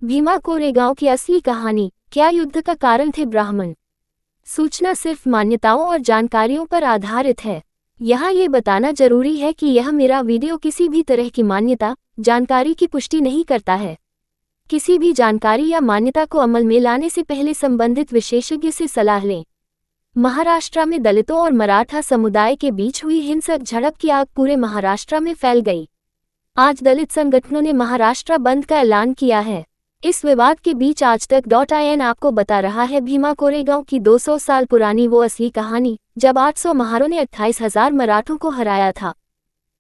भीमा कोरेगांव की असली कहानी, क्या युद्ध का कारण थे ब्राह्मण? सूचना सिर्फ मान्यताओं और जानकारियों पर आधारित है। यहाँ ये बताना जरूरी है कि यह मेरा वीडियो किसी भी तरह की मान्यता, जानकारी की पुष्टि नहीं करता है। किसी भी जानकारी या मान्यता को अमल में लाने से पहले संबंधित विशेषज्ञ से सलाह लें। महाराष्ट्र में दलितों और मराठा समुदाय के बीच हुई हिंसक झड़प की आग पूरे महाराष्ट्र में फैल गई। आज दलित संगठनों ने महाराष्ट्र बंद का ऐलान किया है। इस विवाद के बीच आज तक.in आपको बता रहा है भीमा कोरेगांव की 200 साल पुरानी वो असली कहानी, जब 800 महारों ने 28,000 मराठों को हराया था।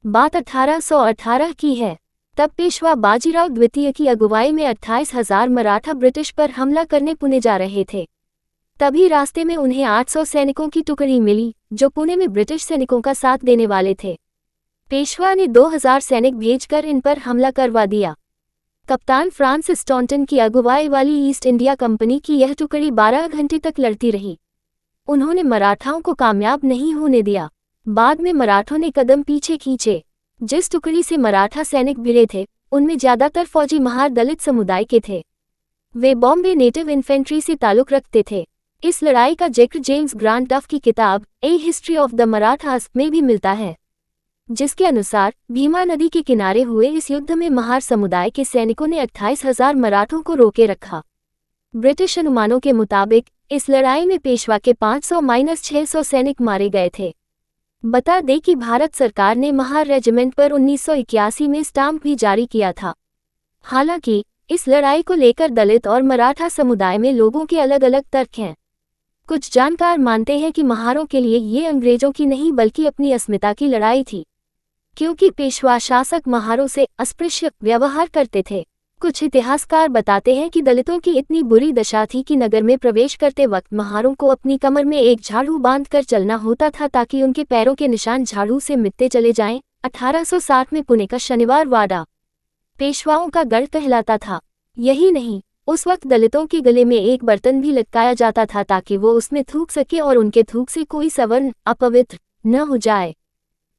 बात 1818 की है। तब पेशवा बाजीराव द्वितीय की अगुवाई में 28,000 मराठा ब्रिटिश पर हमला करने पुणे जा रहे थे। तभी रास्ते में उन्हें 800 सैनिकों की टुकड़ी मिली, जो पुणे में ब्रिटिश सैनिकों का साथ देने वाले थे। पेशवा ने 2000 सैनिक भेजकर इन पर हमला करवा दिया। कप्तान फ्रांसिस टॉन्टन की अगुवाई वाली ईस्ट इंडिया कंपनी की यह टुकड़ी 12 घंटे तक लड़ती रही। उन्होंने मराठाओं को कामयाब नहीं होने दिया। बाद में मराठों ने कदम पीछे खींचे। जिस टुकड़ी से मराठा सैनिक भिड़े थे, उनमें ज्यादातर फौजी महार दलित समुदाय के थे। वे बॉम्बे नेटिव इन्फेंट्री से ताल्लुक रखते थे। इस लड़ाई का जिक्र जेम्स ग्रांट डफ की किताब ए हिस्ट्री ऑफ द मराठास में भी मिलता है, जिसके अनुसार भीमा नदी के किनारे हुए इस युद्ध में महार समुदाय के सैनिकों ने 28,000 मराठों को रोके रखा। ब्रिटिश अनुमानों के मुताबिक इस लड़ाई में पेशवा के 500-600 सैनिक मारे गए थे। बता दें कि भारत सरकार ने महार रेजिमेंट पर 1981 में स्टाम्प भी जारी किया था। हालांकि इस लड़ाई को लेकर दलित और मराठा समुदाय में लोगों के अलग अलग तर्क हैं। कुछ जानकार मानते हैं कि महारों के लिए ये अंग्रेजों की नहीं बल्कि अपनी अस्मिता की लड़ाई थी, क्योंकि पेशवा शासक महारों से अस्पृश्य व्यवहार करते थे। कुछ इतिहासकार बताते हैं कि दलितों की इतनी बुरी दशा थी कि नगर में प्रवेश करते वक्त महारों को अपनी कमर में एक झाड़ू बांधकर चलना होता था ताकि उनके पैरों के निशान झाड़ू से मिटते चले जाएं। 1860 में पुणे का शनिवार वाड़ा पेशवाओं का गढ़ कहलाता था। यही नहीं, उस वक्त दलितों के गले में एक बर्तन भी लटकाया जाता था ताकि वो उसमें थूक सके और उनके थूक से कोई सवर्ण अपवित्र न हो जाए।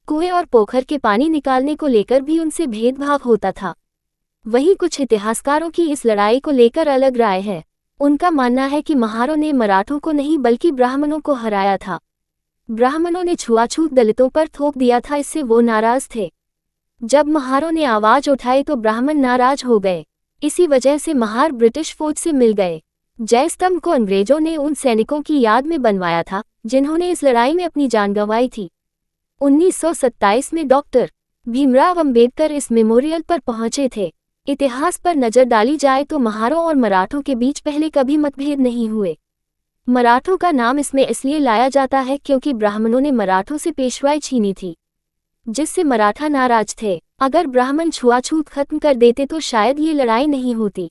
कुएं और पोखर के पानी निकालने को लेकर भी उनसे भेदभाव होता था। वहीं कुछ इतिहासकारों की इस लड़ाई को लेकर अलग राय है। उनका मानना है कि महारों ने मराठों को नहीं बल्कि ब्राह्मणों को हराया था। ब्राह्मणों ने छुआछूत दलितों पर थोप दिया था, इससे वो नाराज थे। जब महारों ने आवाज उठाई तो ब्राह्मण नाराज हो गए। इसी वजह से महार ब्रिटिश फौज से मिल गए। जय स्तंभ को अंग्रेजों ने उन सैनिकों की याद में बनवाया था जिन्होंने इस लड़ाई में अपनी जान गंवाई थी। 1927 में डॉक्टर भीमराव अंबेडकर इस मेमोरियल पर पहुंचे थे। इतिहास पर नजर डाली जाए तो महारों और मराठों के बीच पहले कभी मतभेद नहीं हुए। मराठों का नाम इसमें इसलिए लाया जाता है क्योंकि ब्राह्मणों ने मराठों से पेशवाई छीनी थी, जिससे मराठा नाराज थे। अगर ब्राह्मण छुआछूत खत्म कर देते तो शायद ये लड़ाई नहीं होती।